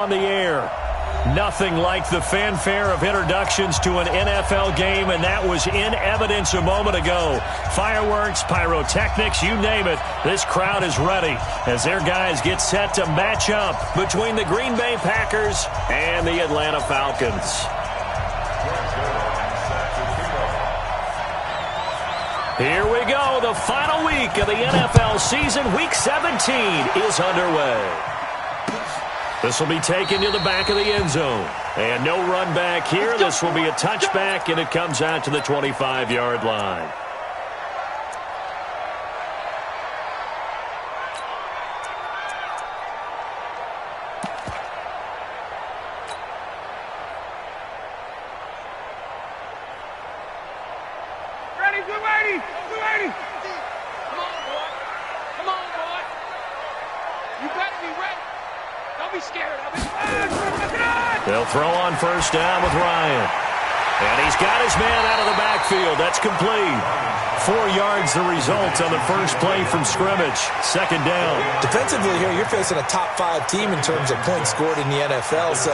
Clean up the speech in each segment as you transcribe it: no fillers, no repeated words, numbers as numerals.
On the air. Nothing like the fanfare of introductions to an NFL game, and that was in evidence a moment ago. Fireworks, pyrotechnics, you name it. This crowd is ready as their guys get set to match up between the Green Bay Packers and the Atlanta Falcons. Here we go. The final week of the NFL season. Week 17 is underway. This will be taken to the back of the end zone. And no run back here. This will be a touchback, and it comes out to the 25-yard line. Ready, 280, 280. Come on, boy. Come on, boy. You better be ready. Don't be scared of it. They'll throw on first down with Ryan. And he's got his man out of the backfield. That's complete. 4 yards the result on the first play from scrimmage. Second down. Defensively here, you're facing a top 5 team in terms of points scored in the NFL. So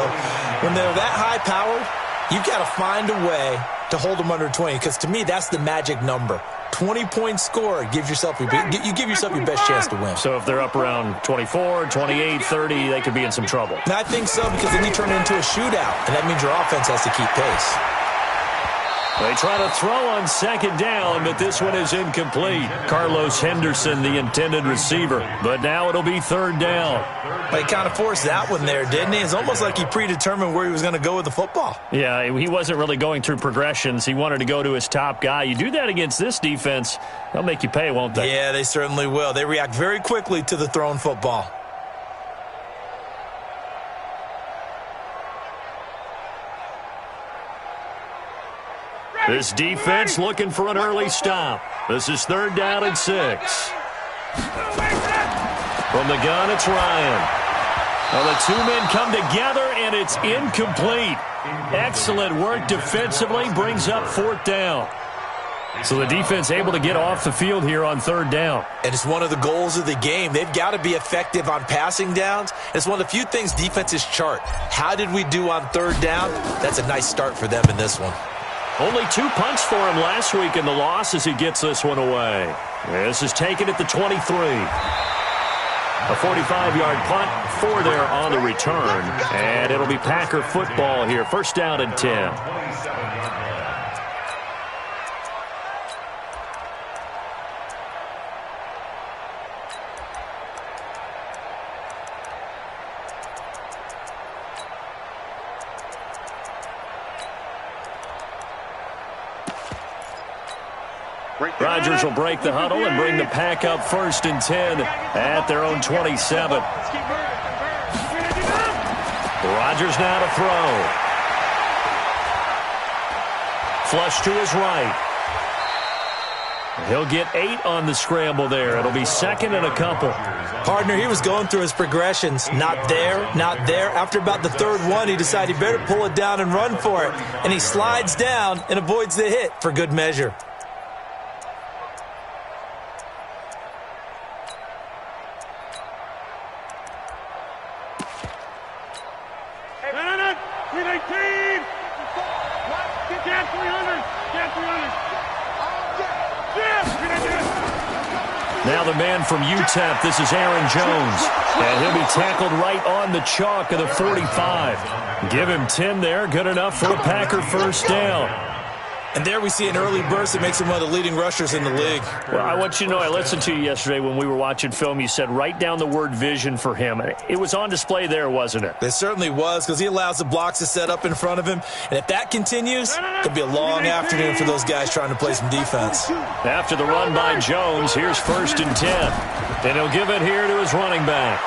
when they're that high-powered, you've got to find a way to hold them under 20. Because to me, that's the magic number. 20-point score gives yourself you give yourself your best chance to win. So if they're up around 24, 28, 30, they could be in some trouble. And I think so, because then you turn it into a shootout, and that means your offense has to keep pace. They try to throw on second down, but this one is incomplete. Carlos Henderson, the intended receiver. But now it'll be third down. He kind of forced that one there, didn't he? It's almost like he predetermined where he was going to go with the football. Yeah, he wasn't really going through progressions. He wanted to go to his top guy. You do that against this defense, they'll make you pay, won't they? Yeah, they certainly will. They react very quickly to the thrown football. This defense looking for an early stop. This is third down and 6. From the gun, it's Ryan. Well, the two men come together, and it's incomplete. Excellent work defensively, brings up fourth down. So the defense able to get off the field here on third down. And it's one of the goals of the game. They've got to be effective on passing downs. It's one of the few things defenses chart. How did we do on third down? That's a nice start for them in this one. Only 2 punts for him last week in the loss as he gets this one away. This is taken at the 23. A 45-yard punt, 4 there on the return. And it'll be Packer football here. First down and 10. Rodgers will break the huddle and bring the Pack up first and 10 at their own 27. Rodgers now to throw. Flush to his right. He'll get 8 on the scramble there. It'll be second and a couple. Partner, he was going through his progressions. Not there, not there. After about the third one, he decided he better pull it down and run for it. And he slides down and avoids the hit for good measure. Now the man from UTEP, this is Aaron Jones. And he'll be tackled right on the chalk of the 45. Give him 10 there, good enough for a Packer first down. And there we see an early burst that makes him one of the leading rushers in the league. Well, I want you to know, I listened to you yesterday when we were watching film. You said write down the word vision for him. It was on display there, wasn't it? It certainly was, because he allows the blocks to set up in front of him. And if that continues, it'll be a long afternoon for those guys trying to play some defense. After the run by Jones, here's first and 10. And he'll give it here to his running back.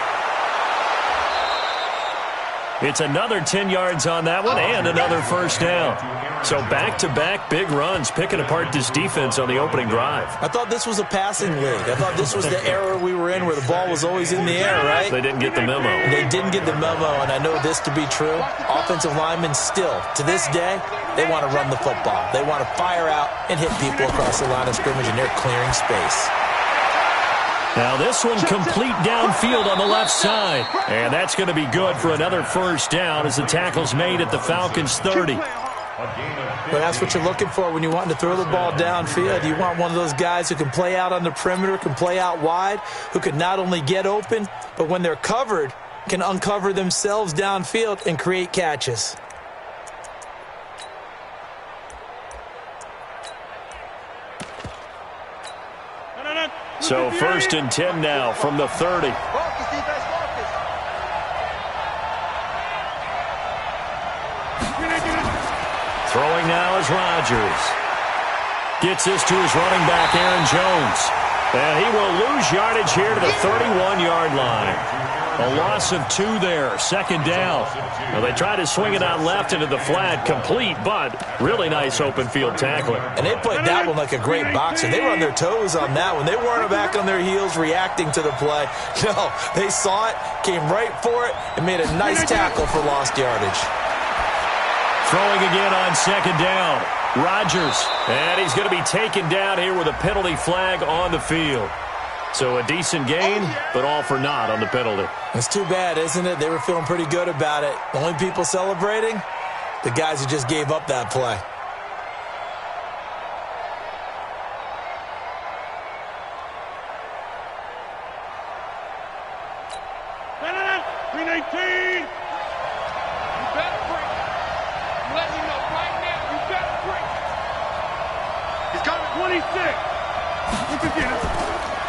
It's another 10 yards on that one and another first down. So back-to-back big runs picking apart this defense on the opening drive. I thought this was a passing league. I thought this was the era we were in where the ball was always in the air, right? They didn't get the memo. They didn't get the memo, and I know this to be true. Offensive linemen still, to this day, they want to run the football. They want to fire out and hit people across the line of scrimmage, and they're clearing space. Now this one complete downfield on the left side. And that's going to be good for another first down as the tackle's made at the Falcons' 30. Well, that's what you're looking for when you want to throw the ball downfield. You want one of those guys who can play out on the perimeter, can play out wide, who can not only get open, but when they're covered, can uncover themselves downfield and create catches. So 1st and 10 now from the 30. Throwing now is Rodgers. Gets this to his running back, Aaron Jones. And he will lose yardage here to the 31-yard line. A loss of 2 there, 2nd down. Now they try to swing it out left into the flat, complete, but really nice open field tackling. And they played that one like a great boxer. They were on their toes on that one. They weren't back on their heels reacting to the play. No, they saw it, came right for it, and made a nice tackle for lost yardage. Throwing again on 2nd down. Rodgers, and he's going to be taken down here with a penalty flag on the field. So a decent gain, but all for naught on the penalty. It's too bad, isn't it? They were feeling pretty good about it. The only people celebrating, the guys who just gave up that play.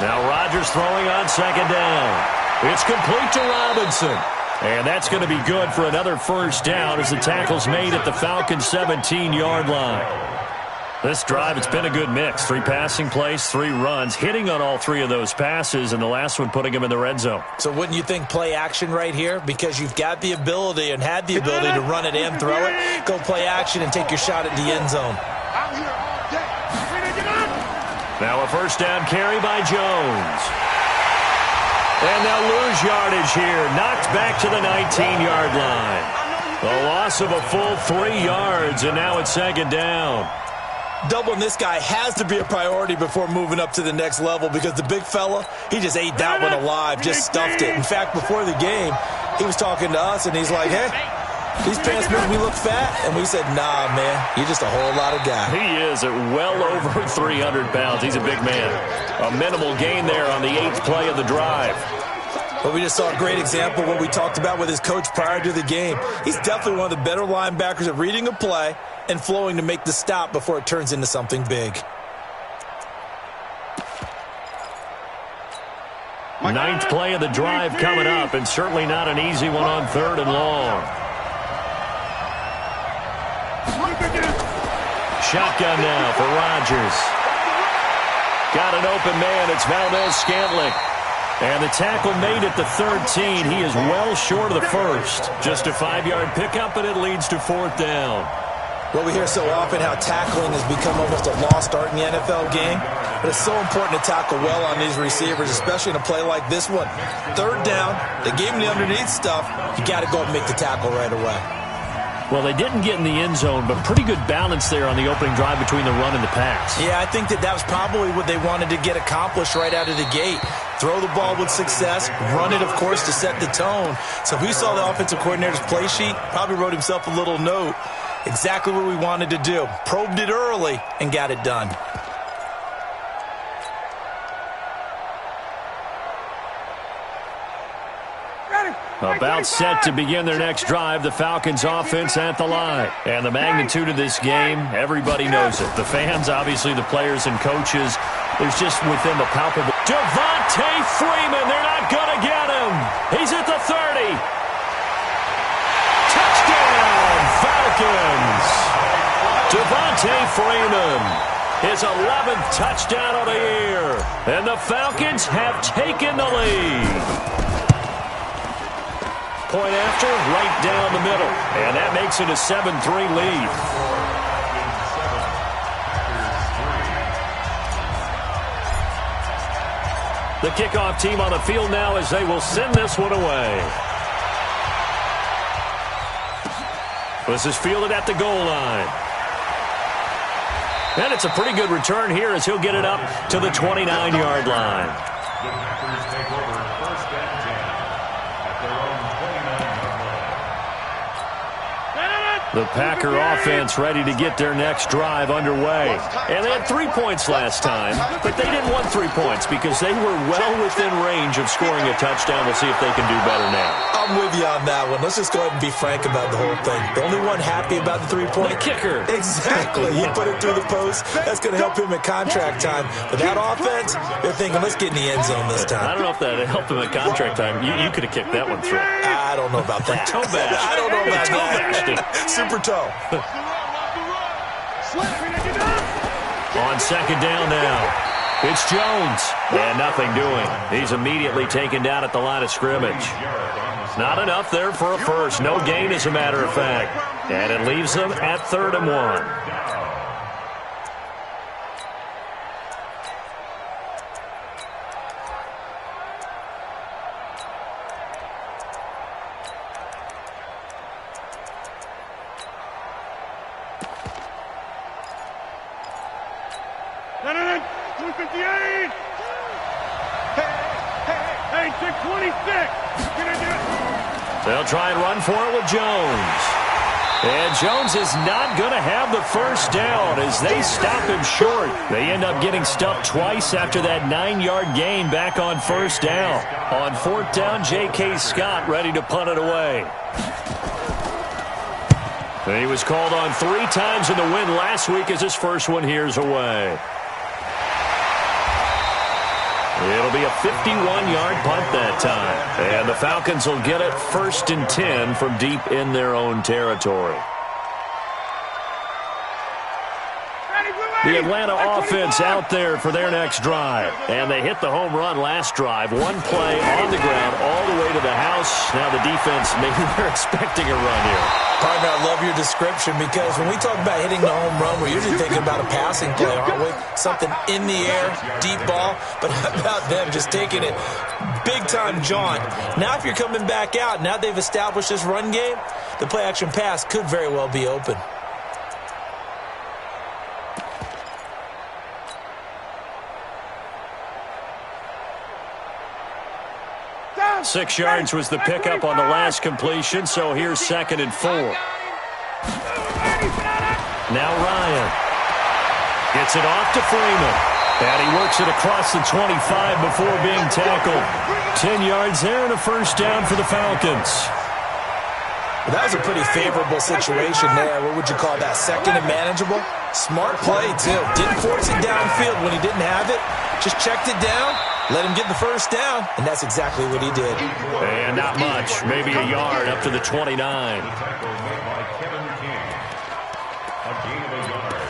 Now Rodgers throwing on 2nd down. It's complete to Robinson. And that's going to be good for another first down as the tackle's made at the Falcons' 17-yard line. This drive, it's been a good mix. 3 passing plays, 3 runs, hitting on all 3 of those passes, and the last one putting him in the red zone. So wouldn't you think play action right here? Because you've got the ability and had the ability to run it and throw it. Go play action and take your shot at the end zone. Now a first down carry by Jones. And they'll lose yardage here. Knocked back to the 19-yard line. A loss of a full 3 yards, and now it's 2nd down. Doubling this guy has to be a priority before moving up to the next level because the big fella, he just ate that one alive, just stuffed it. In fact, before the game, he was talking to us, and he's like, hey, these pants make me look fat. And we said, nah, man, you're just a whole lot of guy. He is at well over 300 pounds. He's a big man. A minimal gain there on the 8th play of the drive. But we just saw a great example of what we talked about with his coach prior to the game. He's definitely one of the better linebackers at reading a play and flowing to make the stop before it turns into something big. 9th play of the drive coming up, and certainly not an easy one on 3rd and long. Shotgun now for Rodgers. Got an open man. It's Valdez-Scantling. And the tackle made at the 13. He is well short of the first. Just a 5-yard pickup, and it leads to 4th down. Well, we hear so often how tackling has become almost a lost art in the NFL game. But it's so important to tackle well on these receivers, especially in a play like this one. 3rd down, they gave him the underneath stuff. You got to go and make the tackle right away. Well, they didn't get in the end zone, but pretty good balance there on the opening drive between the run and the pass. Yeah, I think that was probably what they wanted to get accomplished right out of the gate. Throw the ball with success, run it, of course, to set the tone. So if we saw the offensive coordinator's play sheet, probably wrote himself a little note. Exactly what we wanted to do. Probed it early and got it done. About set to begin their next drive, the Falcons offense at the line. And the magnitude of this game, everybody knows it. The fans, obviously the players and coaches. There's just with them a palpable... Devontae Freeman, they're not going to get him. He's at the 30. Touchdown, Falcons. Devontae Freeman, his 11th touchdown of the year. And the Falcons have taken the lead. Point after, right down the middle. And that makes it a 7-3 lead. The kickoff team on the field now as they will send this one away. This is fielded at the goal line. And it's a pretty good return here as he'll get it up to the 29-yard line. The Packers take over 1st and 10 at their own 29-yard line. The Packer offense ready to get their next drive underway. And they had 3 points last time, but they didn't want 3 points because they were well within range of scoring a touchdown. We'll see if they can do better now. I'm with you on that one. Let's just go ahead and be frank about the whole thing. The only one happy about the 3-point? The kicker. Exactly. He put it through the post. That's going to help him at contract time. But that offense, they're thinking, let's get in the end zone this time. I don't know if that helped him at contract time. You could have kicked that one through. I don't know about that. Toe bash. I don't know about toe bashed him. Super toe. On 2nd down now. It's Jones. And nothing doing. He's immediately taken down at the line of scrimmage. Not enough there for a first. No gain, as a matter of fact. And it leaves them at 3rd and 1. They'll try and run for it with Jones. And Jones is not going to have the first down as they stop him short. They end up getting stuffed twice after that 9-yard gain back on 1st down. On 4th down, J.K. Scott ready to punt it away. And he was called on 3 times in the win last week as his first one here's away. It'll be a 51-yard punt that time. And the Falcons will get it 1st and 10 from deep in their own territory. The Atlanta offense out there for their next drive. And they hit the home run last drive. 1 play on the ground all the way to the house. Now the defense, maybe they're expecting a run here. Partner, I love your description because when we talk about hitting the home run, we're usually thinking about a passing play, aren't we? Something in the air, deep ball. But how about them just taking it big-time jaunt? Now if you're coming back out, now they've established this run game, the play-action pass could very well be open. 6 yards was the pickup on the last completion, so here's 2nd and 4. Now Ryan gets it off to Freeman. And he works it across the 25 before being tackled. 10 yards there and a first down for the Falcons. Well, that was a pretty favorable situation there. What would you call that? 2nd and manageable? Smart play, too. Didn't force it downfield when he didn't have it. Just checked it down, let him get the first down, and that's exactly what he did. And not much. Maybe a yard up to the 29. A gain of a yard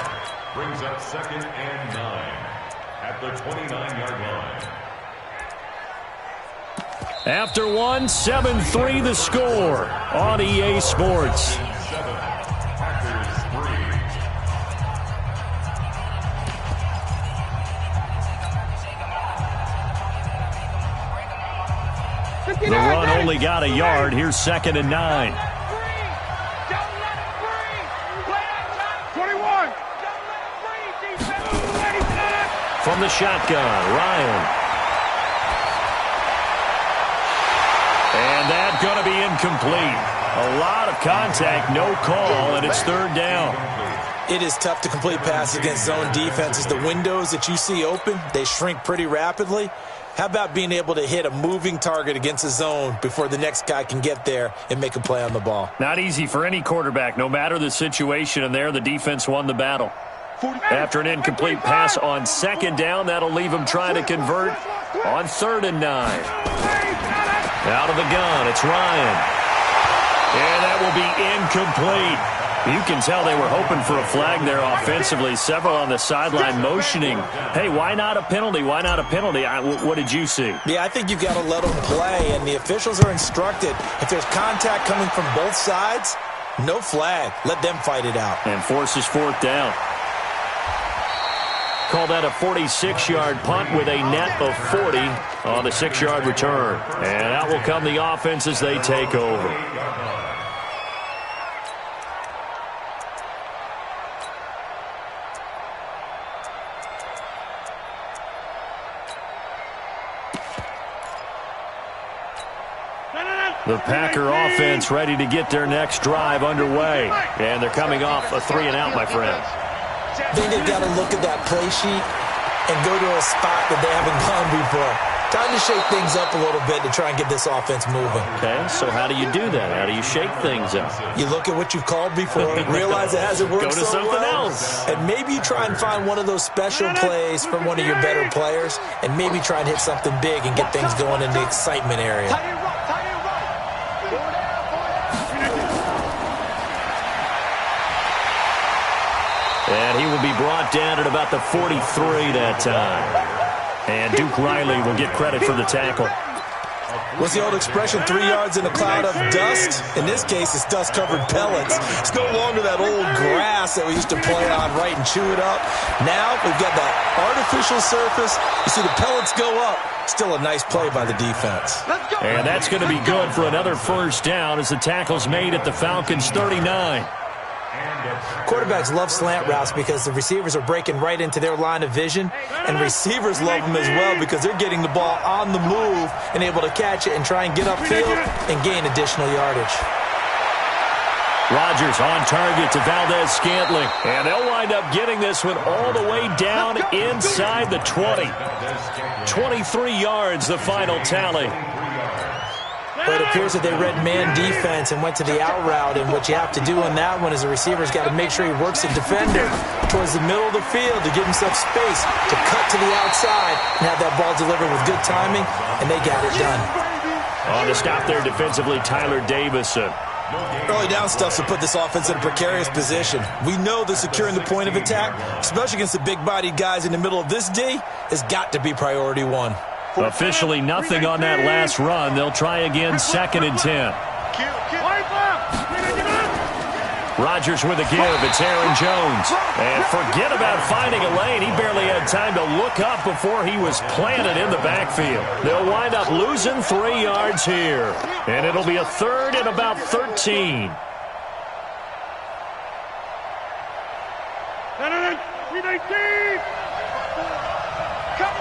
brings up 2nd and 9 at the 29-yard line. After 1, 7-3 the score on EA Sports. The run only got a yard. Here's 2nd and 9. From the shotgun, Ryan. And that's going to be incomplete. A lot of contact, no call, and it's 3rd down. It is tough to complete passes against zone defenses. The windows that you see open, they shrink pretty rapidly. How about being able to hit a moving target against a zone before the next guy can get there and make a play on the ball? Not easy for any quarterback, no matter the situation, and there the defense won the battle. After an incomplete pass on 2nd down, that'll leave him trying to convert on 3rd and 9. Out of the gun, it's Ryan. And that will be incomplete. You can tell they were hoping for a flag there offensively. Several on the sideline motioning, hey, why not a penalty? Why not a penalty? What did you see? Yeah, I think you've got to let them play, and the officials are instructed. If there's contact coming from both sides, no flag. Let them fight it out. And forces 4th down. Call that a 46-yard punt with a net of 40 on the 6-yard return. And out will come the offense as they take over. The Packer offense ready to get their next drive underway. And they're coming off a 3-and-out, my friend. I think they've got to look at that play sheet and go to a spot that they haven't gone before. Time to shake things up a little bit to try and get this offense moving. Okay, so how do you do that? How do you shake things up? You look at what you've called before, realize it hasn't worked go to so something well, else. and maybe you try and find one of those special plays from one of your better players, and maybe try and hit something big and get things going in the excitement area. And he will be brought down at about the 43 that time. And Duke Riley will get credit for the tackle. What's the old expression, 3 yards in a cloud of dust? In this case, it's dust-covered pellets. It's no longer that old grass that we used to play on, right, and chew it up. Now we've got that artificial surface. You see the pellets go up. Still a nice play by the defense. And that's going to be good for another first down as the tackle's made at the Falcons' 39. Quarterbacks love slant routes because the receivers are breaking right into their line of vision, and receivers love them as well because they're getting the ball on the move and able to catch it and try and get upfield and gain additional yardage. Rodgers on target to Valdez-Scantling, and they'll wind up getting this one all the way down inside the 20. 23 yards, the final tally. But it appears that they read man defense and went to the out route, and what you have to do on that one is the receiver's got to make sure he works the defender towards the middle of the field to give himself space to cut to the outside and have that ball delivered with good timing, and they got it done. On the stop there defensively, Tyler Davison. Early down stuff to put this offense in a precarious position. We know that securing the point of attack, especially against the big-bodied guys in the middle of this D, has got to be priority one. Officially nothing on that last run. They'll try again, 2nd and 10. Rodgers with a give. It's Aaron Jones. And forget about finding a lane. He barely had time to look up before he was planted in the backfield. They'll wind up losing 3 yards here. And it'll be a 3rd and about 13.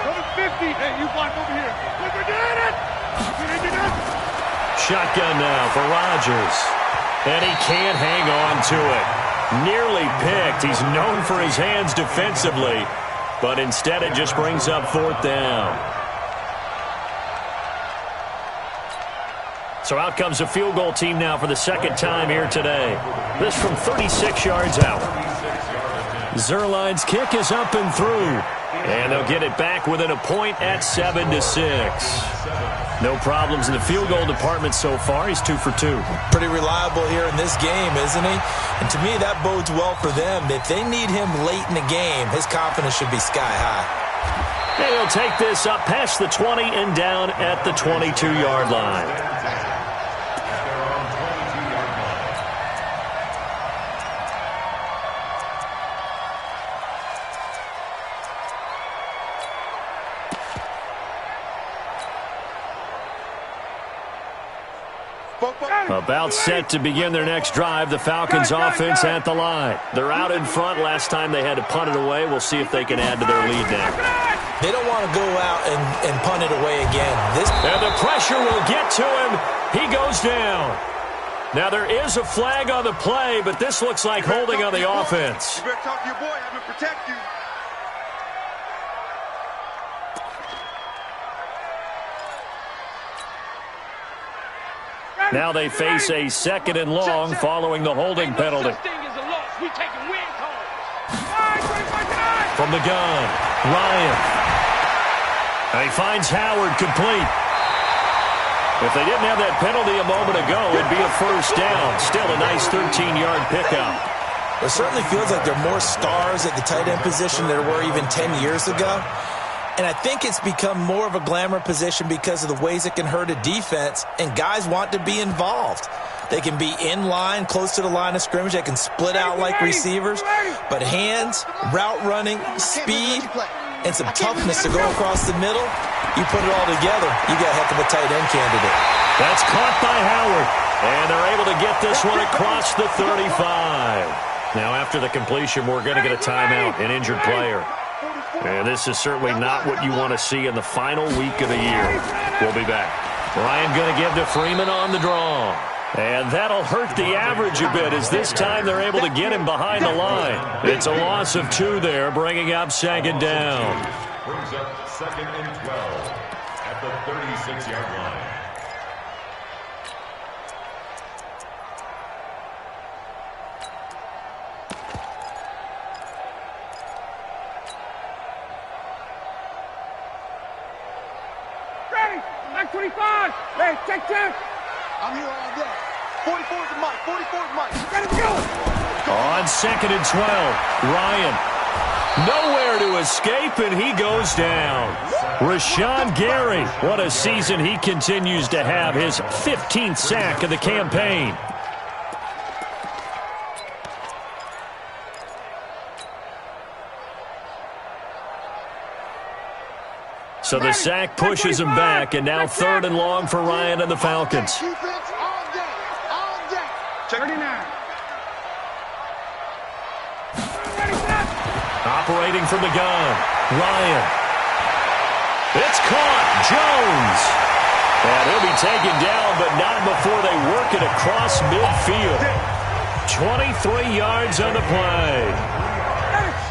Number 50. Hey, you block over here. We're doing it. Shotgun now for Rodgers. And he can't hang on to it. Nearly picked. He's known for his hands defensively. But instead it just brings up 4th down. So out comes a field goal team now for the 2nd time here today. This from 36 yards out. Zerline's kick is up and through. And they'll get it back within a point at 7-6. No problems in the field goal department so far. He's 2 for 2. Pretty reliable here in this game, isn't he? And to me, that bodes well for them. If they need him late in the game, his confidence should be sky high. And he'll take this up past the 20 and down at the 22-yard line. About set to begin their next drive. The Falcons offense at the line. They're out in front. Last time they had to punt it away. We'll see if they can add to their lead now. They don't want to go out and punt it away again. And the pressure will get to him. He goes down. Now there is a flag on the play, but this looks like holding on the offense. You better talk to your boy. I'm going to protect you. Now they face a 2nd and long following the holding penalty. From the gun, Ryan. And he finds Howard complete. If they didn't have that penalty a moment ago, it'd be a 1st down. Still a nice 13-yard pickup. It certainly feels like there are more stars at the tight end position than there were even 10 years ago. And I think it's become more of a glamour position because of the ways it can hurt a defense, and guys want to be involved. They can be in line, close to the line of scrimmage. They can split out like receivers. But hands, route running, speed, and some toughness to go across the middle, you put it all together, you got a heck of a tight end candidate. That's caught by Howard. And they're able to get this one across the 35. Now after the completion, we're going to get a timeout, an injured player. And this is certainly not what you want to see in the final week of the year. We'll be back. Ryan going to give to Freeman on the draw. And that'll hurt the average a bit as this time they're able to get him behind the line. It's a loss of 2 there, bringing up second down. Brings up 2nd and 12 at the 36-yard line. Ready, back 25. Ready, check. I'm here all day. 44 is Mike. 44 is Mike. Ready, go. On 2nd and 12, Ryan. Nowhere to escape, and he goes down. Rashawn Gary, what a season he continues to have. His 15th sack of the campaign. So the sack pushes him back, and now 3rd and long for Ryan and the Falcons. Defense all day. All day. Check 39. Ready, set. Operating from the gun, Ryan. It's caught, Jones. And he'll be taken down, but not before they work it across midfield. 23 yards on the play.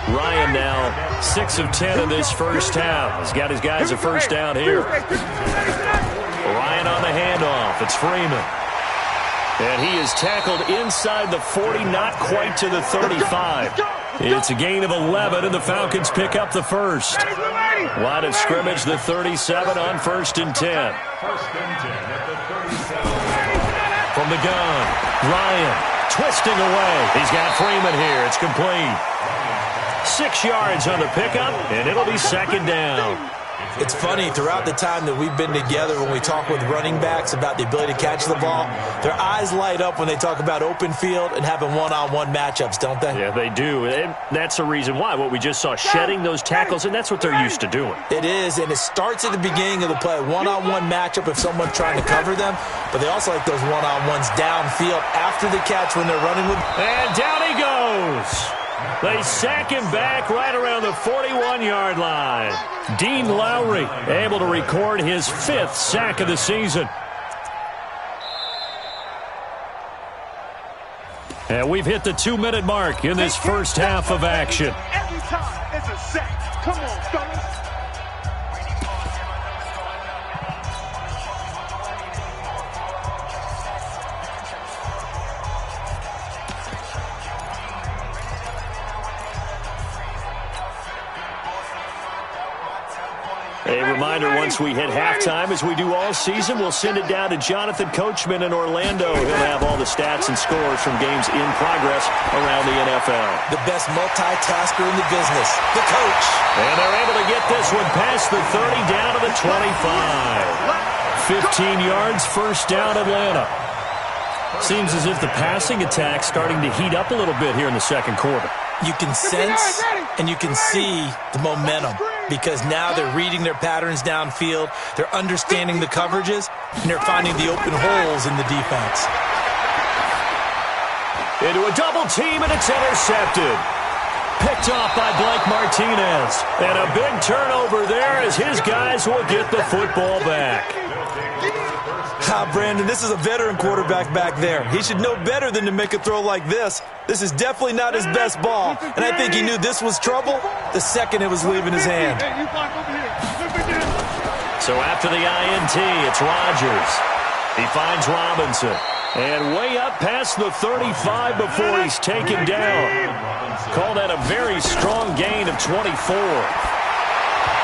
Ryan now 6 of 10 in this first half. He's got his guys a first down here. Ryan on the handoff. It's Freeman. And he is tackled inside the 40, not quite to the 35. It's a gain of 11, and the Falcons pick up the first. Line of scrimmage, the 37 on 1st and 10. 1st and 10 at the 37. From the gun, Ryan twisting away. He's got Freeman here. It's complete. 6 yards on the pickup, and it'll be 2nd down. It's funny, throughout the time that we've been together, when we talk with running backs about the ability to catch the ball, their eyes light up when they talk about open field and having one-on-one matchups, don't they? Yeah, they do. And that's the reason why. What we just saw, shedding those tackles, and that's what they're used to doing. It is, and it starts at the beginning of the play. One-on-one matchup if someone's trying to cover them, but they also like those one-on-ones downfield after the catch when they're running with. And down he goes. They sack him back right around the 41-yard line. Dean Lowry able to record his 5th sack of the season. And we've hit the 2-minute mark in this first half of action. Every time it's a sack. Come on, fellas. A reminder, once we hit halftime, as we do all season, we'll send it down to Jonathan Coachman in Orlando. He'll have all the stats and scores from games in progress around the NFL. The best multitasker in the business, the coach. And they're able to get this one past the 30 down to the 25. 15 yards, first down, Atlanta. Seems as if the passing attack's starting to heat up a little bit here in the second quarter. You can sense and you can see the momentum because now they're reading their patterns downfield, they're understanding the coverages, and they're finding the open holes in the defense. Into a double team, and it's intercepted. Picked off by Blake Martinez. And a big turnover there as his guys will get the football back. Brandon, this is a veteran quarterback back there. He should know better than to make a throw like this. This is definitely not his best ball, and I think he knew this was trouble the second it was leaving his hand. So after the INT, it's Rodgers. He finds Robinson. And way up past the 35 before he's taken down. Call that a very strong gain of 24.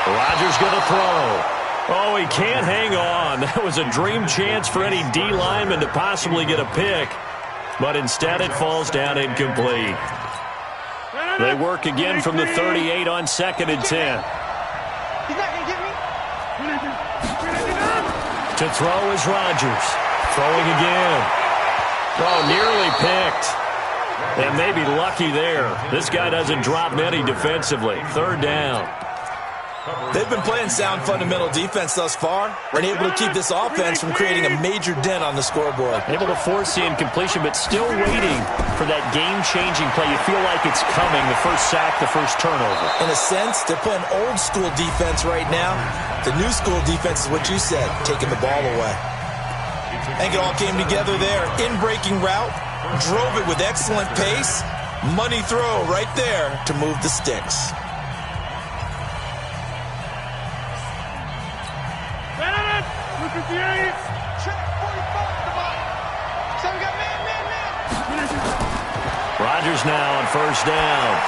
Rodgers going to throw. Oh, he can't hang on. That was a dream chance for any D lineman to possibly get a pick. But instead it falls down incomplete. They work again from the 38 on 2nd and 10. He's not going to get me. To throw is Rodgers. Throwing again. Oh, nearly picked. And maybe lucky there. This guy doesn't drop many defensively. 3rd down. They've been playing sound fundamental defense thus far and able to keep this offense from creating a major dent on the scoreboard. Able to force the incompletion, but still waiting for that game-changing play. You feel like it's coming, the first sack, the first turnover. In a sense, they're playing old-school defense right now. The new school defense is what you said, taking the ball away. I think it all came together there. In-breaking route, drove it with excellent pace. Money throw right there to move the sticks. Rodgers now on first down.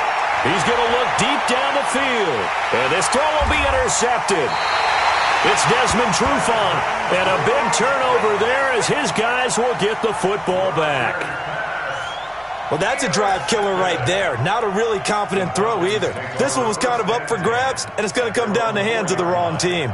He's going to look deep down the field. And this throw will be intercepted. It's Desmond Trufant. And a big turnover there as his guys will get the football back. Well, that's a drive killer right there. Not a really confident throw either. This one was kind of up for grabs, and it's going to come down the hands of the wrong team.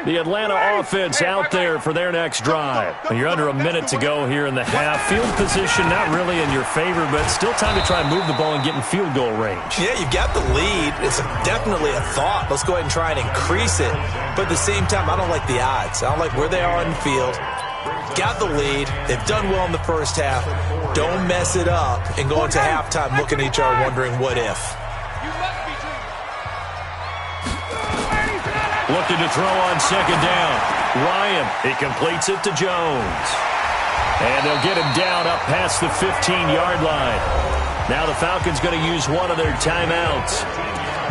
The Atlanta offense out there for their next drive. You're under a minute to go here in the half. Field position not really in your favor, but still time to try and move the ball and get in field goal range. Yeah, you've got the lead. It's definitely a thought. Let's go ahead and try and increase it. But at the same time, I don't like the odds. I don't like where they are in the field. Got the lead. They've done well in the first half. Don't mess it up and go into halftime looking at each other wondering what if. Looking to throw on second down. Ryan, he completes it to Jones. And they'll get him down up past the 15-yard line. Now the Falcons going to use one of their timeouts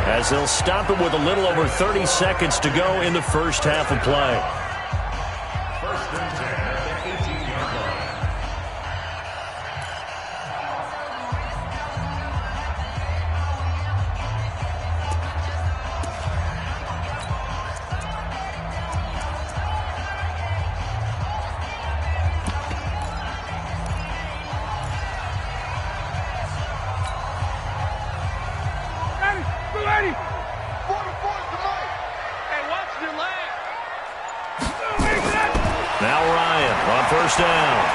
as they'll stop it with a little over 30 seconds to go in the first half of play. First and 10 at the 18-yard line. Now Ryan on first down.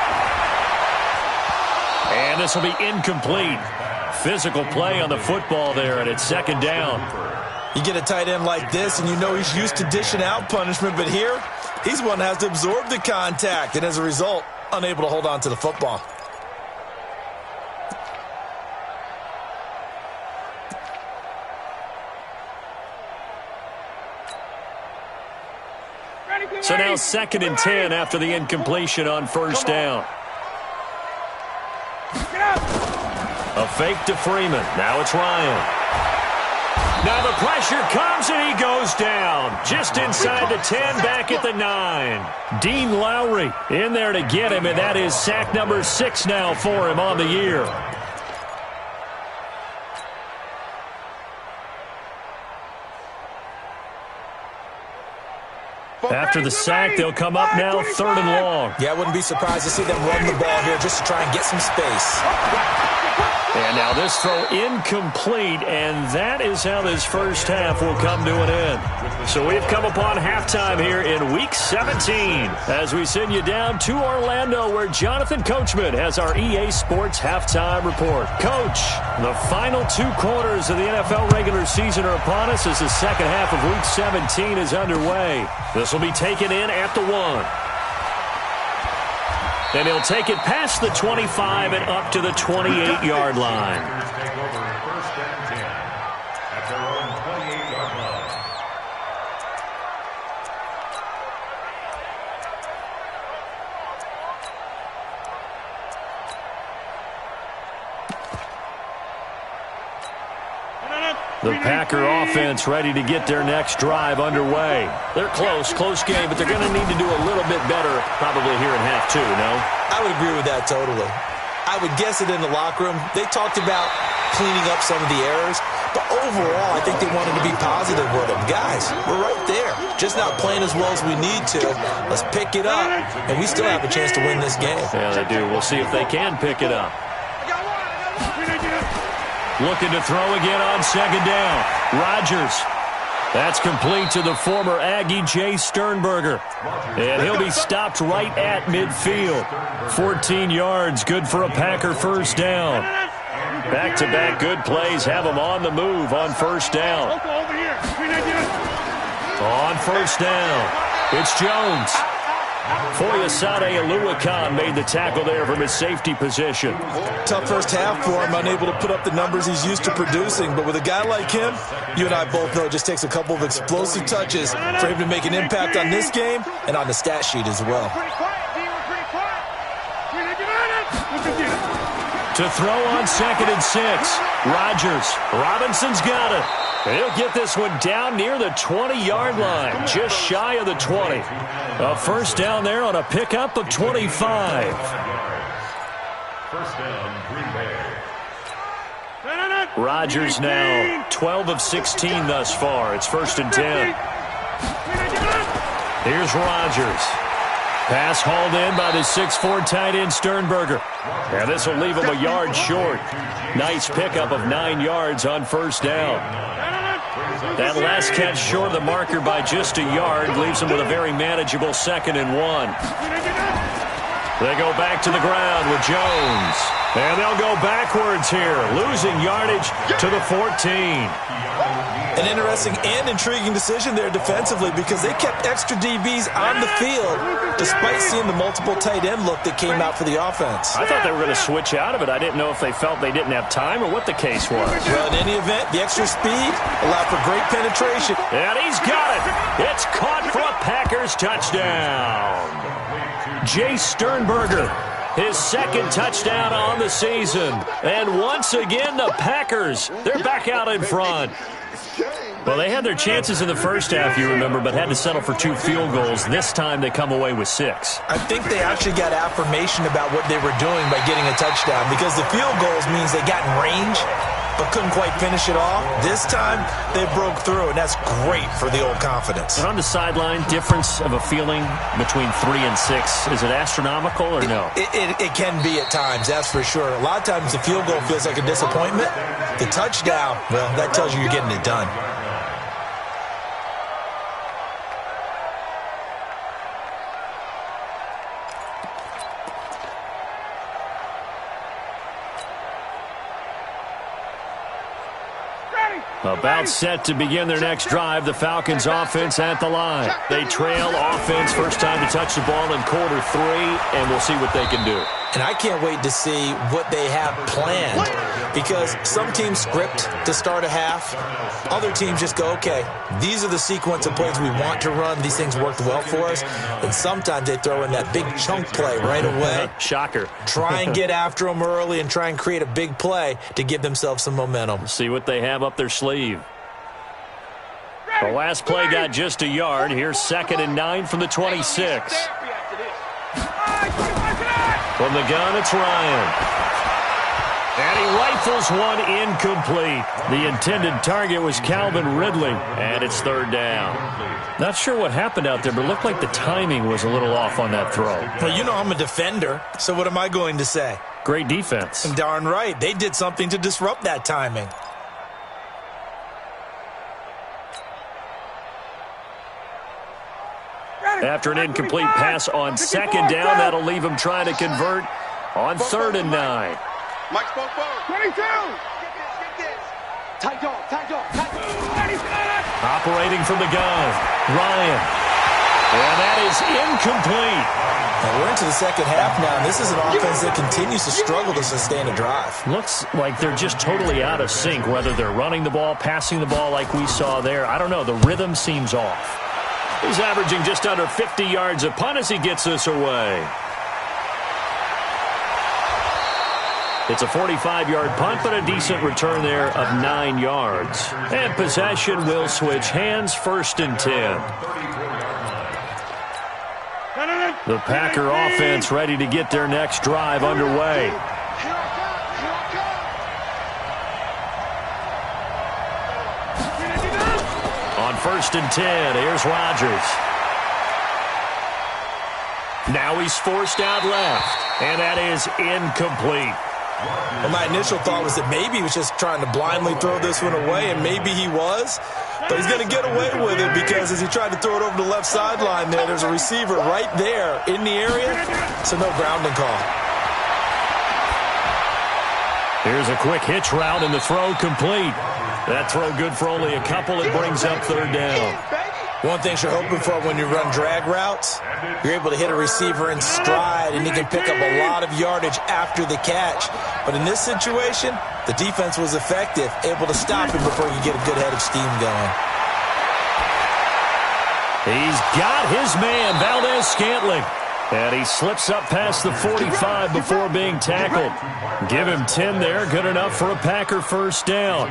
And this will be incomplete. Physical play on the football there, and it's second down. You get a tight end like this, and you know he's used to dishing out punishment, but here, he's one that has to absorb the contact, and as a result, unable to hold on to the football. So now second and 10 after the incompletion on first down. A fake to Freeman. Now it's Ryan. Now the pressure comes and he goes down. Just inside the 10, back at the 9. Dean Lowry in there to get him, and that is sack number 6 now for him on the year. After the sack, they'll come up now third and long. Yeah, I wouldn't be surprised to see them run the ball here just to try and get some space. And now this throw incomplete, and that is how this first half will come to an end. So we've come upon halftime here in Week 17 as we send you down to Orlando where Jonathan Coachman has our EA Sports Halftime Report. Coach, the final 2 quarters of the NFL regular season are upon us as the second half of Week 17 is underway. This will be taken in at the 1. And he'll take it past the 25 and up to the 28-yard line. Take over first and 10 at their own 28-yard line. The Packer offense ready to get their next drive underway. They're close game, but they're going to need to do a little bit better probably here in half 2, no? I would agree with that totally. I would guess it in the locker room. They talked about cleaning up some of the errors, but overall, I think they wanted to be positive with them. Guys, we're right there. Just not playing as well as we need to. Let's pick it up, and we still have a chance to win this game. Yeah, they do. We'll see if they can pick it up. Looking to throw again on second down. Rodgers. That's complete to the former Aggie, Jay Sternberger. And he'll be stopped right at midfield. 14 yards, good for a Packer first down. Back-to-back good plays have them on the move on first down. On first down, it's Jones. Foyesade Aluakan made the tackle there from his safety position. Tough first half for him, unable to put up the numbers he's used to producing. But with a guy like him, you and I both know it just takes a couple of explosive touches for him to make an impact on this game and on the stat sheet as well. To throw on 2nd and 6. Rodgers. Robinson's got it. He'll get this one down near the 20-yard line, just shy of the 20. A first down there on a pickup of 25. First down, Green Bay. Rodgers now 12 of 16 thus far. It's 1st and 10. Here's Rodgers. Pass hauled in by the 6'4" tight end Sternberger. And this will leave him a yard short. Nice pickup of 9 yards on first down. That last catch short of the marker by just a yard leaves him with a very manageable 2nd and 1. They go back to the ground with Jones. And they'll go backwards here, losing yardage to the 14. An interesting and intriguing decision there defensively because they kept extra DBs on the field despite seeing the multiple tight end look that came out for the offense. I thought they were going to switch out of it. I didn't know if they felt they didn't have time or what the case was. Well, in any event, the extra speed allowed for great penetration. And he's got it. It's caught for a Packers touchdown. Jay Sternberger, his 2nd touchdown on the season. And once again, the Packers, they're back out in front. Well, they had their chances in the first half, you remember, but had to settle for 2 field goals. This time they come away with 6. I think they actually got affirmation about what they were doing by getting a touchdown because the field goals means they got in range but couldn't quite finish it off. This time, they broke through, and that's great for the old confidence. And on the sideline, difference of a feeling between 3 and 6, is it astronomical or no? It can be at times, that's for sure. A lot of times the field goal feels like a disappointment. The touchdown, well, that tells you you're getting it done. About set to begin their next drive, the Falcons offense at the line. They trail offense, first time to touch the ball in quarter 3, and we'll see what they can do. And I can't wait to see what they have planned because some teams script to start a half. Other teams just go, okay, these are the sequence of plays we want to run. These things worked well for us. And sometimes they throw in that big chunk play right away. Shocker. Try and get after them early and try and create a big play to give themselves some momentum. See what they have up their sleeve. The last play got just a yard. Here's 2nd and 9 from the 26. From the gun, it's Ryan. And he rifles one incomplete. The intended target was Calvin Ridley, and it's 3rd down. Not sure what happened out there, but it looked like the timing was a little off on that throw. Well, you know I'm a defender, so what am I going to say? Great defense. And darn right, they did something to disrupt that timing. After an incomplete pass on 2nd down, that'll leave him trying to convert on 3rd and 9. Mike spoke forward. 22. Tight dog, tight dog, tight dog. Operating from the gun, Ryan. And that is incomplete. Now we're into the second half now, and this is an offense that continues to struggle to sustain a drive. Looks like they're just totally out of sync, whether they're running the ball, passing the ball like we saw there. I don't know. The rhythm seems off. He's averaging just under 50 yards a punt as he gets us away. It's a 45-yard punt, but a decent return there of 9 yards. And possession will switch hands, 1st and 10. The Packer offense ready to get their next drive underway. On 1st and 10, here's Rodgers. Now he's forced out left, and that is incomplete. Well, my initial thought was that maybe he was just trying to blindly throw this one away, and maybe he was. But he's going to get away with it because as he tried to throw it over the left sideline there's a receiver right there in the area, so no grounding call. Here's a quick hitch route, and the throw complete. That throw good for only a couple. It brings up third down. One thing you're hoping for when you run drag routes, you're able to hit a receiver in stride, and he can pick up a lot of yardage after the catch. But in this situation, the defense was effective, able to stop him before you get a good head of steam going. He's got his man, Valdez-Scantling. And he slips up past the 45 before being tackled. Give him 10 there, good enough for a Packer first down.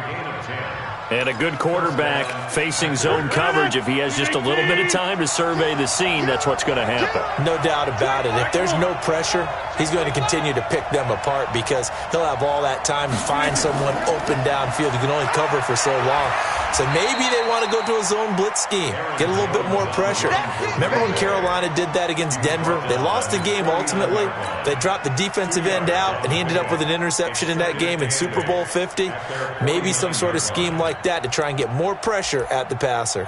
And a good quarterback facing zone coverage. If he has just a little bit of time to survey the scene, that's what's going to happen. No doubt about it. If there's no pressure, he's going to continue to pick them apart because he'll have all that time to find someone open downfield. He can only cover for so long. So maybe they want to go to a zone blitz scheme, get a little bit more pressure. Remember when Carolina did that against Denver? They lost the game ultimately. They dropped the defensive end out, and he ended up with an interception in that game in Super Bowl 50. Maybe some sort of scheme like that to try and get more pressure at the passer.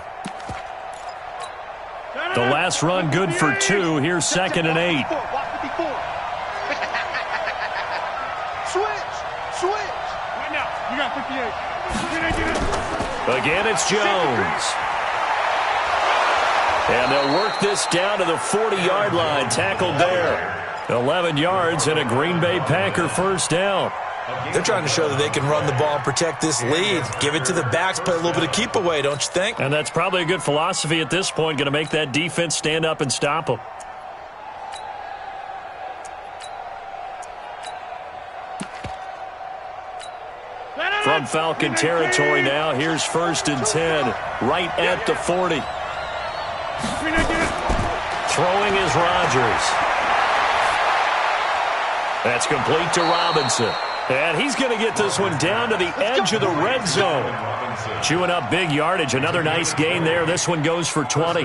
The last run good for 2. Here's 2nd and 8. Switch. Right now, you got 58. Again, it's Jones. And they'll work this down to the 40-yard line. Tackled there. 11 yards and a Green Bay Packer first down. They're trying to show that they can run the ball and protect this lead. Give it to the backs, play a little bit of keep away, don't you think? And that's probably a good philosophy at this point. Going to make that defense stand up and stop them. From Falcon territory now, here's 1st and 10, right at the 40. Throwing is Rodgers. That's complete to Robinson. And he's going to get this one down to the edge of the red zone. Chewing up big yardage. Another nice gain there. This one goes for 20.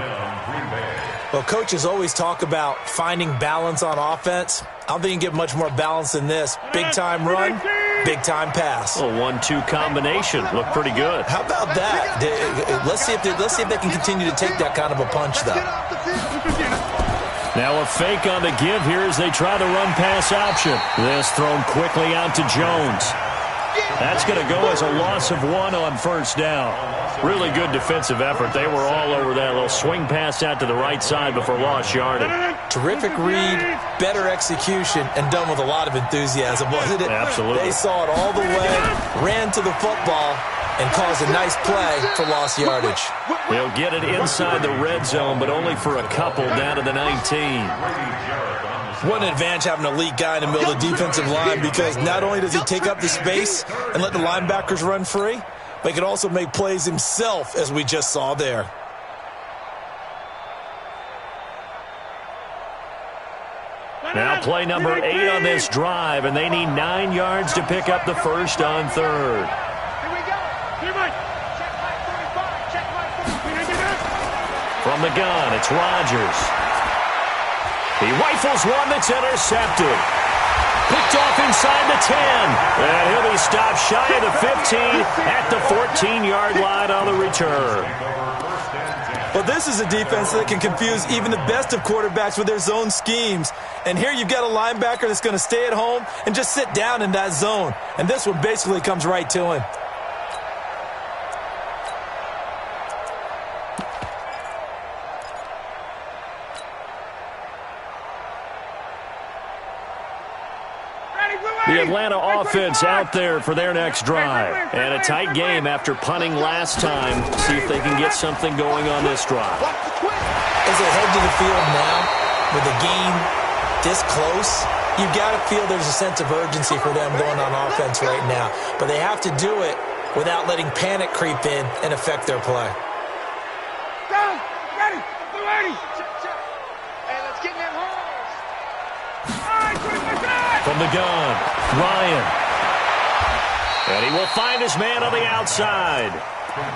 Well, coaches always talk about finding balance on offense. I don't think you can get much more balance than this. Big-time run, big-time pass. A 1-2 combination. Looked pretty good. How about that? Let's see if they can continue to take that kind of a punch, though. Now a fake on the give here as they try to run pass option. This thrown quickly out to Jones. That's going to go as a loss of 1 on first down. Really good defensive effort. They were all over that little swing pass out to the right side before lost yardage. Terrific read, better execution, and done with a lot of enthusiasm, wasn't it? Absolutely. They saw it all the way, ran to the football, and caused a nice play for lost yardage. They'll get it inside the red zone, but only for a couple down to the 19. What an advantage having an elite guy in the middle of the defensive line, because not only does he take up the space and let the linebackers run free, but he can also make plays himself, as we just saw there. Now play number 8 on this drive, and they need 9 yards to pick up the first on third. Here we go. Check my 45. From the gun, it's Rodgers. He rifles one that's intercepted. Picked off inside the 10. And he'll be stopped shy of the 15 at the 14-yard line on the return. Well, this is a defense that can confuse even the best of quarterbacks with their zone schemes. And here you've got a linebacker that's going to stay at home and just sit down in that zone. And this one basically comes right to him. The Atlanta offense out there for their next drive. And a tight game after punting last time. See if they can get something going on this drive. As they head to the field now, with the game this close, you've got to feel there's a sense of urgency for them going on offense right now. But they have to do it without letting panic creep in and affect their play. Down. Ready. We're ready. Hey, let's get in that hole. From the gun, Ryan. And he will find his man on the outside.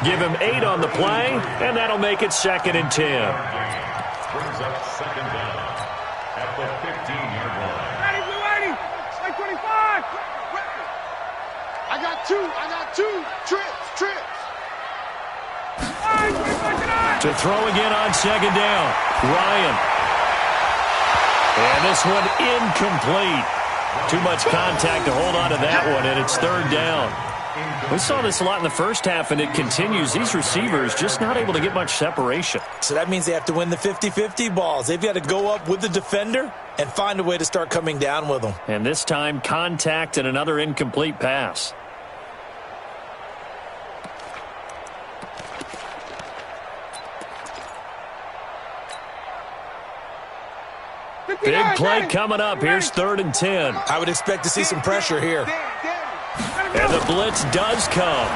Give him 8 on the play, and that'll make it 2nd and 10. Brings up 2nd down at the 15-yard line. Ready, we're ready. Like 25. got two. Trips. To throw again on second down. Ryan. And this one incomplete. Too much contact to hold on to that one, and it's third down. We saw this a lot in the first half, and it continues. These receivers just not able to get much separation. So that means they have to win the 50-50 balls. They've got to go up with the defender and find a way to start coming down with them. And this time, contact and another incomplete pass. Big play coming up. Here's 3rd and 10. I would expect to see some pressure here. And the blitz does come.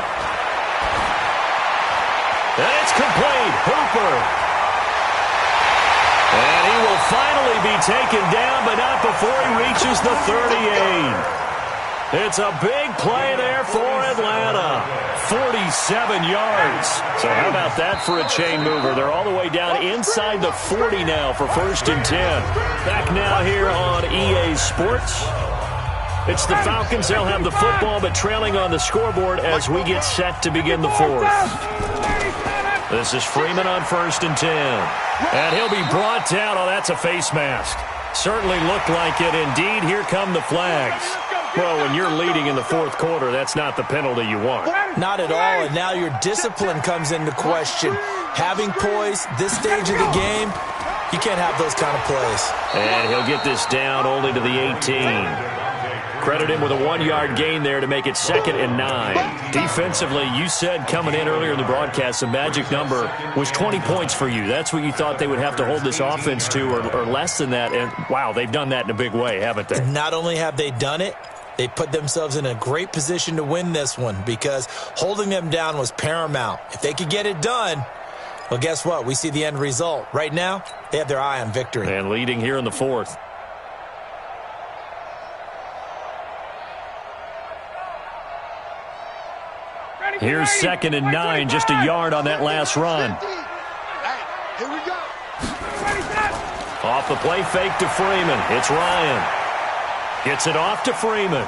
And it's complete. Hooper. And he will finally be taken down, but not before he reaches the 38. It's a big play there for Atlanta. 47 yards. So how about that for a chain mover? They're all the way down inside the 40 now for 1st and 10. Back now here on EA Sports. It's the Falcons. They'll have the football, but trailing on the scoreboard as we get set to begin the 4th. This is Freeman on 1st and 10. And he'll be brought down. Oh, that's a face mask. Certainly looked like it. Indeed, here come the flags. Well, when you're leading in the 4th quarter, that's not the penalty you want. Not at all, and now your discipline comes into question. Having poise this stage of the game, you can't have those kind of plays. And he'll get this down only to the 18. Credit him with a 1-yard gain there to make it 2nd and 9. Defensively, you said coming in earlier in the broadcast, the magic number was 20 points for you. That's what you thought they would have to hold this offense to, or less than that. And, wow, they've done that in a big way, haven't they? Not only have they done it, they put themselves in a great position to win this one because holding them down was paramount. If they could get it done, well, guess what? We see the end result. Right now, they have their eye on victory. And leading here in the 4th. Here's 2nd and 9, just a yard on that last run. Here we go. Off the play fake to Freeman. It's Ryan. Gets it off to Freeman.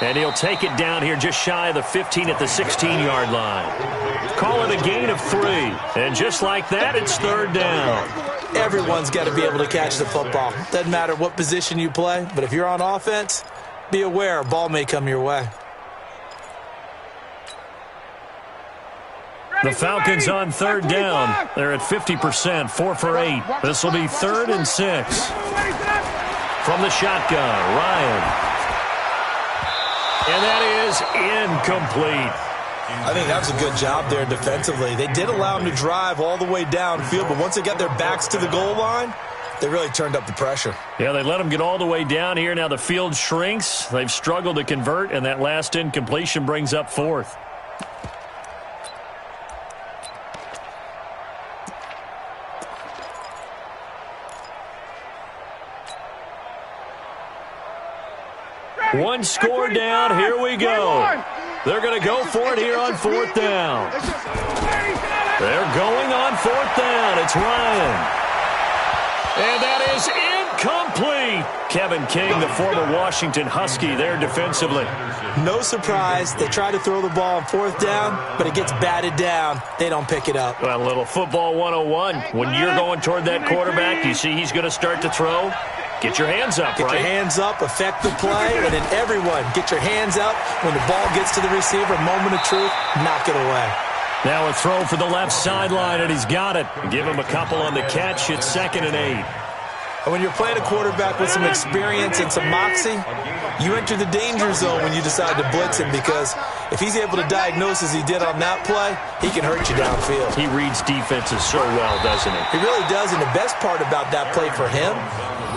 And he'll take it down here just shy of the 15 at the 16-yard line. Call it a gain of 3. And just like that, it's 3rd down. Everyone's got to be able to catch the football. Doesn't matter what position you play, but if you're on offense, be aware a ball may come your way. The Falcons on 3rd down. They're at 50%, 4 for 8. This will be 3rd and 6. From the shotgun, Ryan. And that is incomplete. I think that was a good job there defensively. They did allow them to drive all the way downfield, but once they got their backs to the goal line, they really turned up the pressure. Yeah, they let them get all the way down here. Now the field shrinks. They've struggled to convert, and that last incompletion brings up 4th. One score down. Here we go. They're going to go for it here on 4th down. They're going on 4th down. It's Ryan. And that is incomplete. Kevin King, the former Washington Husky, there defensively. No surprise. They try to throw the ball on 4th down, but it gets batted down. They don't pick it up. Well, a little football 101. When you're going toward that quarterback, you see he's going to start to throw. Get your hands up, right? Get your hands up, affect the play, and then everyone get your hands up when the ball gets to the receiver. Moment of truth, knock it away. Now a throw for the left sideline, and he's got it. Give him a couple on the catch. It's 2nd and 8. And when you're playing a quarterback with some experience and some moxie, you enter the danger zone when you decide to blitz him because if he's able to diagnose as he did on that play, he can hurt you downfield. He reads defenses so well, doesn't he? He really does, and the best part about that play for him,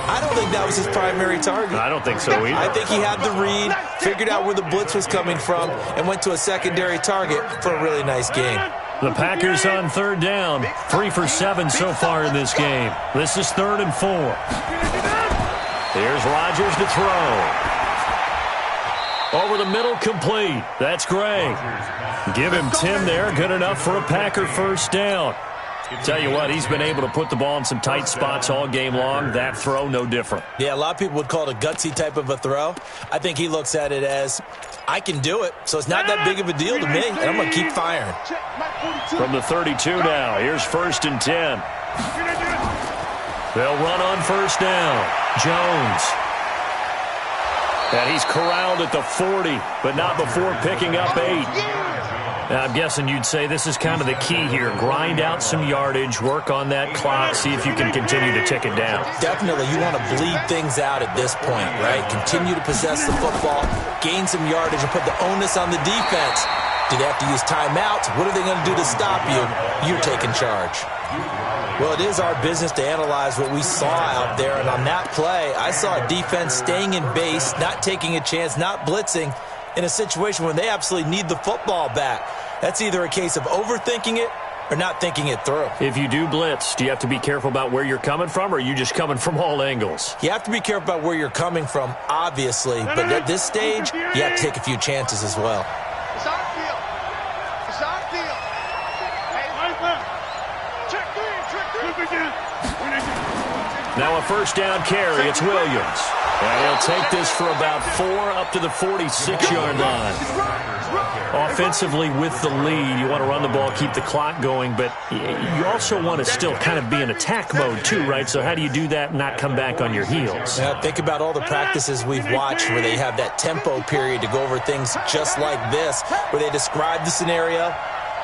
I don't think that was his primary target. I don't think so either. I think he had the read, figured out where the blitz was coming from, and went to a secondary target for a really nice game. The Packers on 3rd down. 3 for 7 so far in this game. This is 3rd and 4. Here's Rodgers to throw. Over the middle, complete. That's Gray. Give him Tim there. Good enough for a Packer 1st down. Tell you what, he's been able to put the ball in some tight spots all game long. That throw, no different. Yeah, a lot of people would call it a gutsy type of a throw. I think he looks at it as, I can do it, so it's not that big of a deal to me, and I'm going to keep firing. From the 32 now, here's 1st and 10. They'll run on 1st down. Jones. And he's corralled at the 40, but not before picking up 8. Now, I'm guessing you'd say this is kind of the key here. Grind out some yardage, work on that clock, see if you can continue to tick it down. Definitely, you want to bleed things out at this point, right? Continue to possess the football, gain some yardage, and put the onus on the defense. Do they have to use timeouts? What are they going to do to stop you? You're taking charge. Well, it is our business to analyze what we saw out there, and on that play, I saw a defense staying in base, not taking a chance, not blitzing, in a situation when they absolutely need the football back. That's either a case of overthinking it or not thinking it through. If you do blitz, do you have to be careful about where you're coming from, or are you just coming from all angles? You have to be careful about where you're coming from, obviously, but at this stage, you have to take a few chances as well. It's our field. It's our field. Check 3. Now a 1st down carry. It's Williams. And he'll take this for about 4 up to the 46-yard line. Offensively with the lead, you want to run the ball, keep the clock going, but you also want to still kind of be in attack mode too, right? So how do you do that and not come back on your heels? Yeah, think about all the practices we've watched where they have that tempo period to go over things just like this, where they describe the scenario,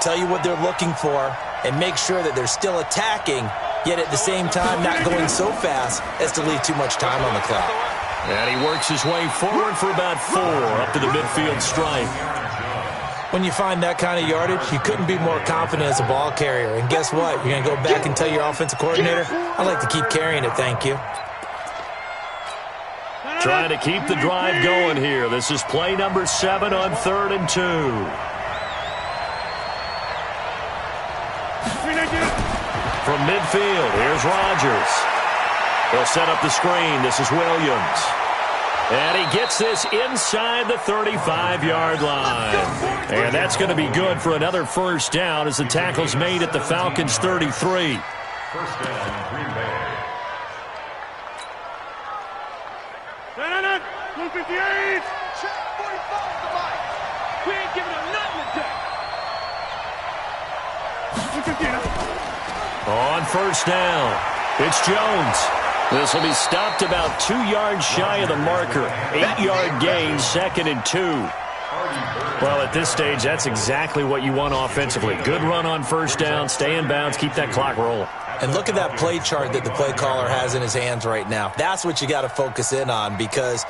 tell you what they're looking for, and make sure that they're still attacking, yet at the same time not going so fast as to leave too much time on the clock. And he works his way forward for about 4 up to the midfield stripe. When you find that kind of yardage, you couldn't be more confident as a ball carrier. And guess what? You're going to go back and tell your offensive coordinator, I'd like to keep carrying it, thank you. Trying to keep the drive going here. This is play number 7 on 3rd and 2. From midfield, here's Rodgers. They'll set up the screen. This is Williams. And he gets this inside the 35-yard line. And that's going to be good for another 1st down as the tackle's made at the Falcons' 33. 1st down, Green Bay. 158. Check 45 to Mike. We ain't giving him nothing today. On 1st down, it's Jones. This will be stopped about 2 yards shy of the marker. 8-yard gain, 2nd and 2. Well, at this stage, that's exactly what you want offensively. Good run on 1st down, stay in bounds, keep that clock rolling. And look at that play chart that the play caller has in his hands right now. That's what you got to focus in on, because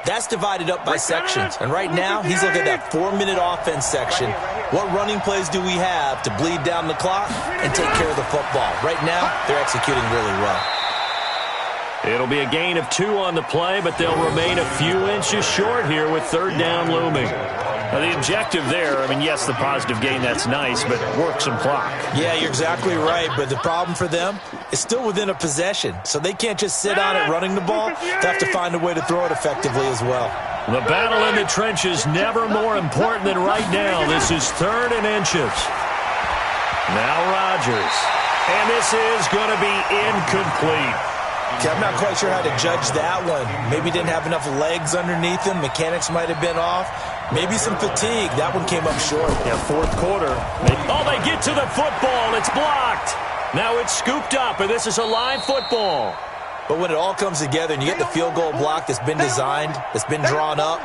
that's divided up by sections. And right now, he's looking at that 4-minute offense section. What running plays do we have to bleed down the clock and take care of the football? Right now, they're executing really well. It'll be a gain of 2 on the play, but they'll remain a few inches short here with 3rd down looming. Now, the objective there, I mean, yes, the positive gain, that's nice, but work some clock. Yeah, you're exactly right, but the problem for them is still within a possession, so they can't just sit on it running the ball. They have to find a way to throw it effectively as well. The battle in the trenches never more important than right now. This is 3rd and inches. Now Rodgers. And this is going to be incomplete. Okay, I'm not quite sure how to judge that one. Maybe didn't have enough legs underneath him. Mechanics might have been off. Maybe some fatigue. That one came up short. Yeah, 4th quarter. They get to the football. It's blocked. Now it's scooped up, and this is a live football. But when it all comes together and you get the field goal block that's been designed, that's been drawn up,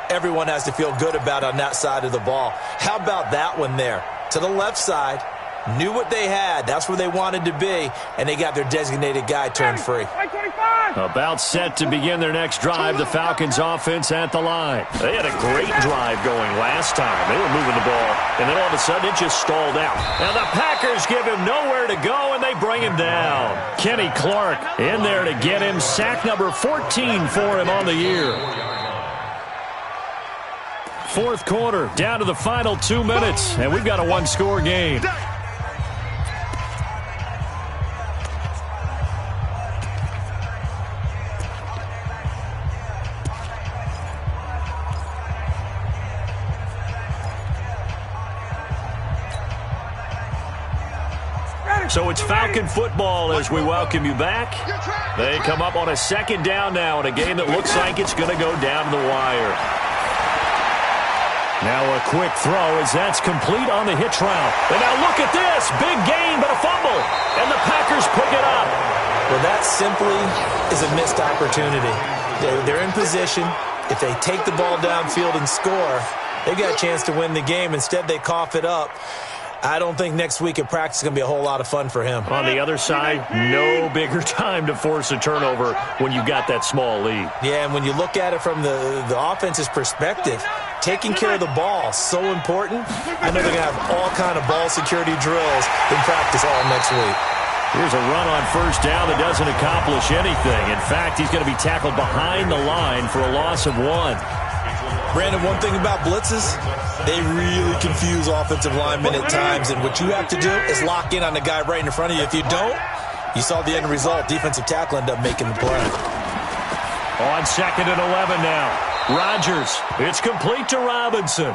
everyone has to feel good about on that side of the ball. How about that one there? To the left side, knew what they had. That's where they wanted to be, and they got their designated guy turned free. About set to begin their next drive, the Falcons offense at the line. They had a great drive going last time. They were moving the ball, and then all of a sudden it just stalled out. Now the Packers give him nowhere to go, and they bring him down. Kenny Clark in there to get him. Sack number 14 for him on the year. 4th quarter, down to the final 2 minutes, and we've got a 1-score game. So it's Falcon football as we welcome you back. They come up on a second down now in a game that looks like it's going to go down to the wire. Now a quick throw as that's complete on the hitch route. And now look at this. Big gain, but a fumble. And the Packers pick it up. Well, that simply is a missed opportunity. They're in position. If they take the ball downfield and score, they've got a chance to win the game. Instead, they cough it up. I don't think next week at practice is going to be a whole lot of fun for him. On the other side, no bigger time to force a turnover when you got that small lead. Yeah, and when you look at it from the offense's perspective, taking care of the ball, so important. I know they're going to have all kind of ball security drills in practice all next week. Here's a run on first down that doesn't accomplish anything. In fact, he's going to be tackled behind the line for a loss of 1. Brandon, one thing about blitzes, they really confuse offensive linemen at times, and what you have to do is lock in on the guy right in front of you. If you don't, you saw the end result. Defensive tackle ended up making the play. On 2nd and 11 now. Rodgers, it's complete to Robinson.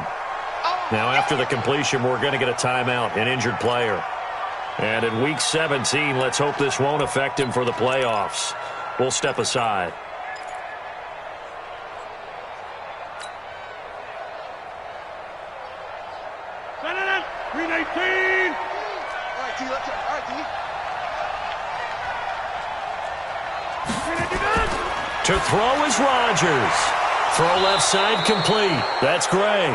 Now after the completion, we're going to get a timeout, an injured player. And in Week 17, let's hope this won't affect him for the playoffs. We'll step aside. Green 18. All right, T, let's go. All right, T. To throw is Rodgers. Throw left side complete. That's Gray.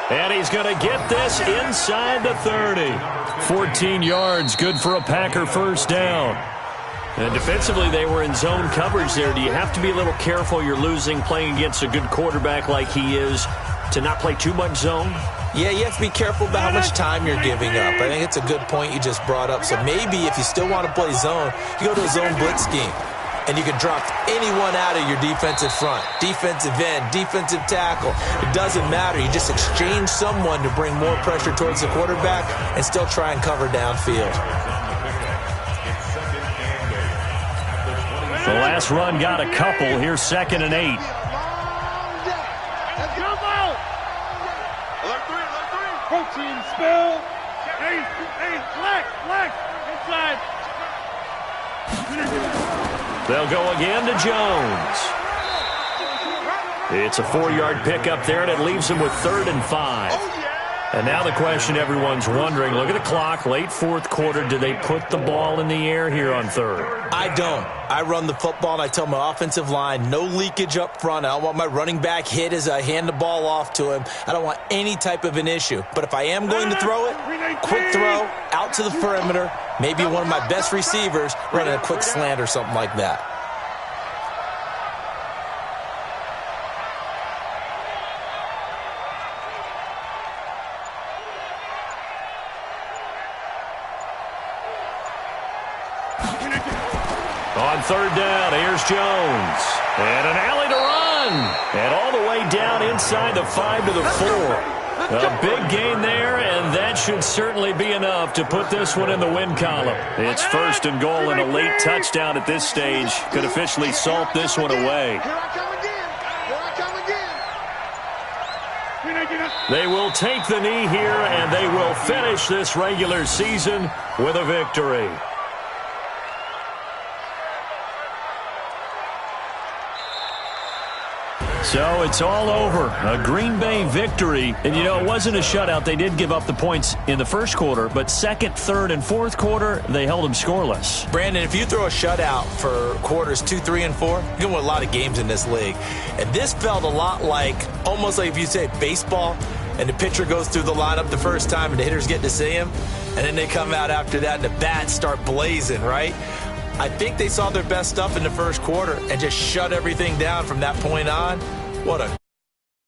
And he's going to get this inside the 30. 14 yards, good for a Packer first down. And defensively, they were in zone coverage there. Do you have to be a little careful you're losing playing against a good quarterback like he is to not play too much zone? Yeah, you have to be careful about how much time you're giving up. I think it's a good point you just brought up. So maybe if you still want to play zone, you go to a zone blitz scheme. And you can drop anyone out of your defensive front, defensive end, defensive tackle. It doesn't matter. You just exchange someone to bring more pressure towards the quarterback and still try and cover downfield. The last run got a couple. Here's 2nd and 8. Protein spill. Hey, flex, inside. They'll go again to Jones. It's a 4-yard pickup there, and it leaves him with 3rd and 5. And now the question everyone's wondering, look at the clock, late 4th quarter, do they put the ball in the air here on 3rd? I don't. I run the football, and I tell my offensive line, no leakage up front. I don't want my running back hit as I hand the ball off to him. I don't want any type of an issue. But if I am going to throw it, quick throw, out to the perimeter, maybe one of my best receivers running a quick slant or something like that. On 3rd down, here's Jones. And an alley to run. And all the way down inside the 5 to the 4. A big gain there, and that should certainly be enough to put this one in the win column. It's 1st and goal, and a late touchdown at this stage could officially salt this one away. Here I come again. They will take the knee here, and they will finish this regular season with a victory. So it's all over. A Green Bay victory. And, you know, it wasn't a shutout. They did give up the points in the first quarter, but 2nd, 3rd, and 4th quarter, they held them scoreless. Brandon, if you throw a shutout for quarters 2, 3, and 4, you're going to win a lot of games in this league. And this felt a lot like, almost like if you say baseball, and the pitcher goes through the lineup the first time and the hitters get to see him, and then they come out after that and the bats start blazing, right? I think they saw their best stuff in the first quarter and just shut everything down from that point on. What a